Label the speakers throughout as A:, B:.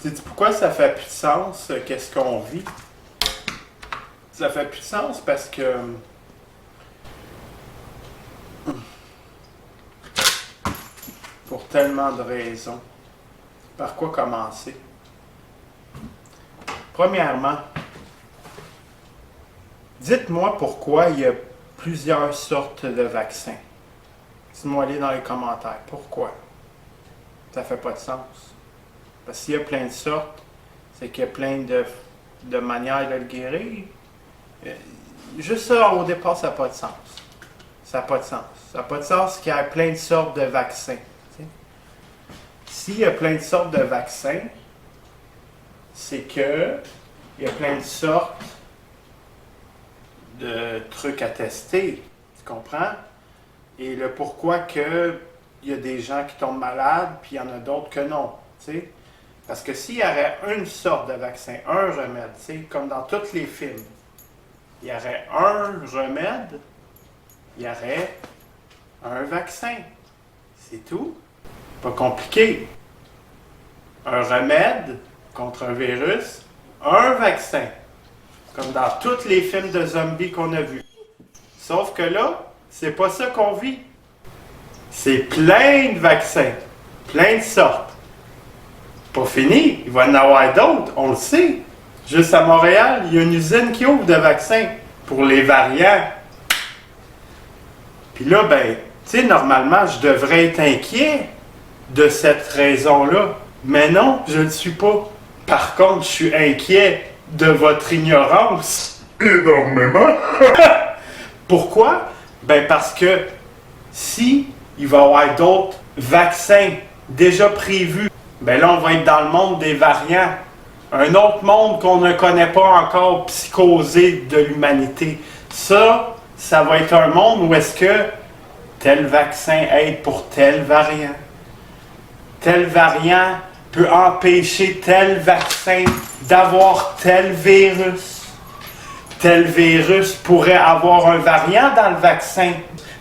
A: Sais-tu pourquoi ça fait plus de sens, qu'est-ce qu'on vit? Ça fait plus de sens parce que pour tellement de raisons. Par quoi commencer? Premièrement, dites-moi pourquoi il y a plusieurs sortes de vaccins. Dites-moi-les dans les commentaires. Pourquoi? Ça fait pas de sens. Parce qu'il y a plein de sortes, c'est qu'il y a plein de manières de le guérir. Juste ça, au départ, ça n'a pas de sens. Ça n'a pas de sens. Ça n'a pas de sens qu'il y ait plein de sortes de vaccins. T'sais. S'il y a plein de sortes de vaccins, c'est que il y a plein de sortes de trucs à tester. Tu comprends? Et le pourquoi que il y a des gens qui tombent malades, puis il y en a d'autres que non. T'sais. Parce que s'il y aurait une sorte de vaccin, un remède, comme dans tous les films, il y aurait un remède, il y aurait un vaccin. C'est tout. Pas compliqué. Un remède contre un virus, un vaccin. Comme dans tous les films de zombies qu'on a vus. Sauf que là, c'est pas ça qu'on vit. C'est plein de vaccins, plein de sortes. Pas fini, il va y en avoir d'autres, on le sait. Juste à Montréal, il y a une usine qui ouvre de vaccins pour les variants. Puis là, ben, tu sais, normalement, je devrais être inquiet de cette raison-là. Mais non, je ne le suis pas. Par contre, je suis inquiet de votre ignorance.
B: Énormément.
A: Pourquoi? Ben parce que si il va y avoir d'autres vaccins déjà prévus, ben là, on va être dans le monde des variants. Un autre monde qu'on ne connaît pas encore, psychosé de l'humanité. Ça va être un monde où est-ce que tel vaccin aide pour tel variant. Tel variant peut empêcher tel vaccin d'avoir tel virus. Tel virus pourrait avoir un variant dans le vaccin.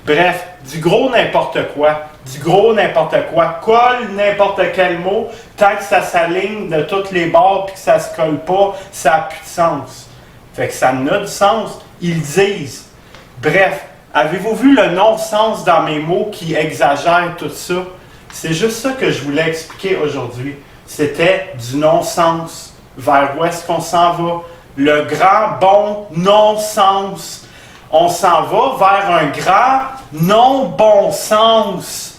A: Bref, du gros n'importe quoi. Du gros n'importe quoi. Colle n'importe quel mot. Tant que ça s'aligne de tous les bords et que ça se colle pas, ça n'a plus de sens. Fait que ça n'a du sens. Ils disent. Bref, avez-vous vu le non-sens dans mes mots qui exagèrent tout ça? C'est juste ça que je voulais expliquer aujourd'hui. C'était du non-sens. Vers où est-ce qu'on s'en va? Le grand bon non-sens. On s'en va vers un grand non-bon sens.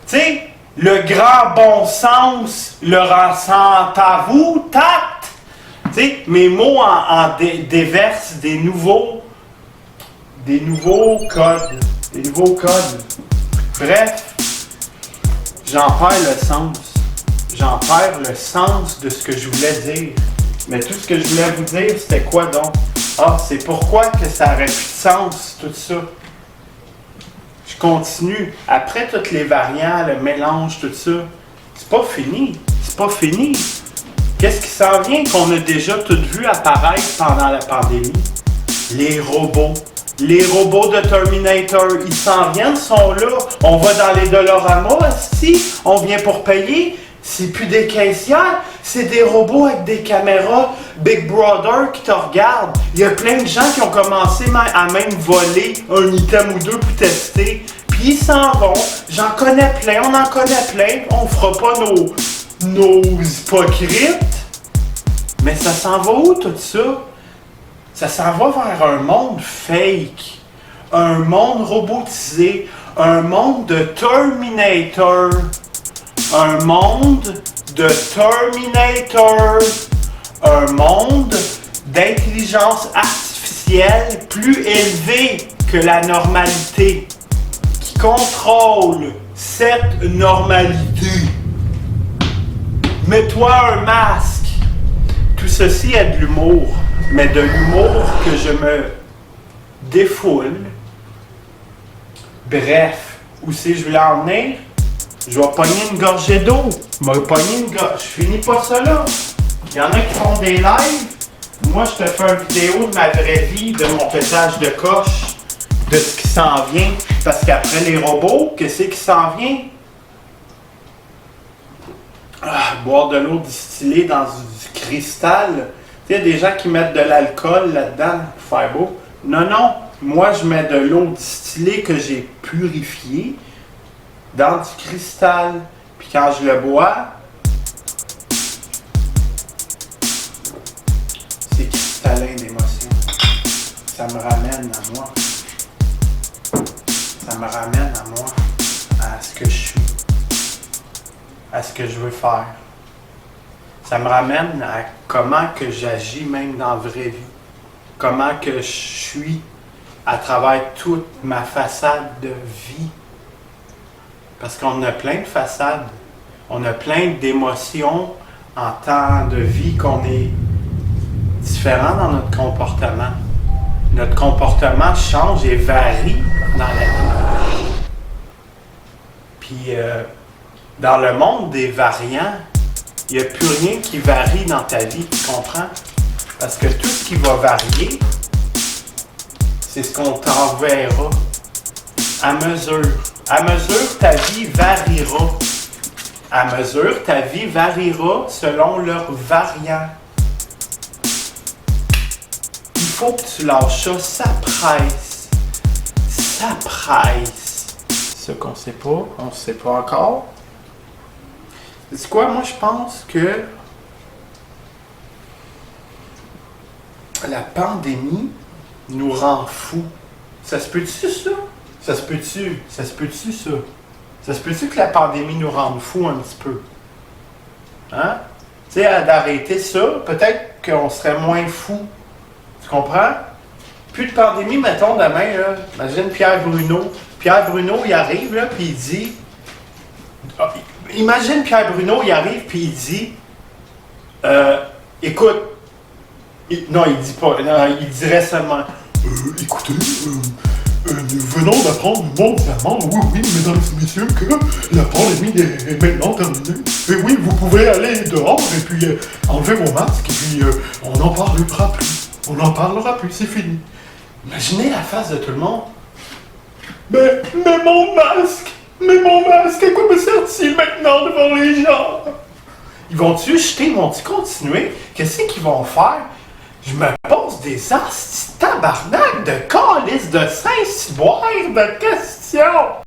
A: Tu sais, le grand bon sens, le ressentez-vous, tact? Tu sais, mes mots déversent des nouveaux codes. Des nouveaux codes. Bref, j'en perds le sens. J'en perds le sens de ce que je voulais dire. Mais tout ce que je voulais vous dire, c'était quoi donc? Ah, c'est pourquoi que ça aurait plus de sens, tout ça. Je continue. Après toutes les variants, le mélange, tout ça, c'est pas fini. C'est pas fini. Qu'est-ce qui s'en vient qu'on a déjà tout vu apparaître pendant la pandémie? Les robots. Les robots de Terminator, ils s'en viennent, sont là. On va dans les Dollarama, si on vient pour payer. C'est plus des caissières, c'est des robots avec des caméras Big Brother qui te regardent. Il y a plein de gens qui ont commencé à même voler un item ou deux pour tester. Puis ils s'en vont. J'en connais plein, on en connaît plein. On fera pas nos hypocrites. Mais ça s'en va où tout ça? Ça s'en va vers un monde fake. Un monde robotisé. Un monde de Terminator. Un monde de Terminator, un monde d'intelligence artificielle plus élevé que la normalité, qui contrôle cette normalité. Mets-toi un masque. Tout ceci est de l'humour, mais de l'humour que je me défoule. Bref, où c'est que je voulais en venir? Je vais pogner une gorgée d'eau. Je vais pogner une gorgée. Je finis pas ça là. Il y en a qui font des lives. Moi, je te fais une vidéo de ma vraie vie, de mon pétage de coche, de ce qui s'en vient. Parce qu'après les robots, qu'est-ce qui s'en vient? boire de l'eau distillée dans du cristal. Tu sais, il y a des gens qui mettent de l'alcool là-dedans pour faire beau. Non, non. Moi, je mets de l'eau distillée que j'ai purifiée dans du cristal. Puis quand je le bois, c'est cristallin d'émotion. Ça me ramène à moi. Ça me ramène à moi, à ce que je suis, à ce que je veux faire. Ça me ramène à comment que j'agis même dans la vraie vie. Comment que je suis à travers toute ma façade de vie. Parce qu'on a plein de façades. On a plein d'émotions en temps de vie qu'on est différent dans notre comportement. Notre comportement change et varie dans la vie. Puis, dans le monde des variants, il n'y a plus rien qui varie dans ta vie, tu comprends? Parce que tout ce qui va varier, c'est ce qu'on t'enverra à mesure. À mesure, ta vie variera. À mesure, ta vie variera selon leurs variants. Il faut que tu lâches ça, ça presse. Ça presse. Ce qu'on ne sait pas, on ne sait pas encore. C'est quoi? Moi, je pense que la pandémie nous rend fous. Ça se peut-tu, ça? Ça se peut-tu? Ça se peut-tu, ça? Ça se peut-tu que la pandémie nous rende fous un petit peu? Hein? Tu sais, d'arrêter ça, peut-être qu'on serait moins fous. Tu comprends? Plus de pandémie, mettons, demain, là, imagine Pierre Bruno. Pierre Bruno, il arrive, là, puis il dit... Imagine Pierre Bruno, il arrive, puis il dit... écoute... non, il dit pas. Non, il dirait seulement... écoutez, nous venons d'apprendre mondialement, oui, mesdames et messieurs, que la pandémie est maintenant terminée. Et oui, vous pouvez aller dehors et puis enlever vos masques et puis on n'en parlera plus. On n'en parlera plus, c'est fini. Imaginez la face de tout le monde. Mais mon masque! Mais mon masque, à quoi me sert-il maintenant devant les gens? Ils vont-tu jeter? Ils vont-tu continuer? Qu'est-ce qu'ils vont faire? Je me pose des astis tabarnak de calices de Saint-Cyboire de questions!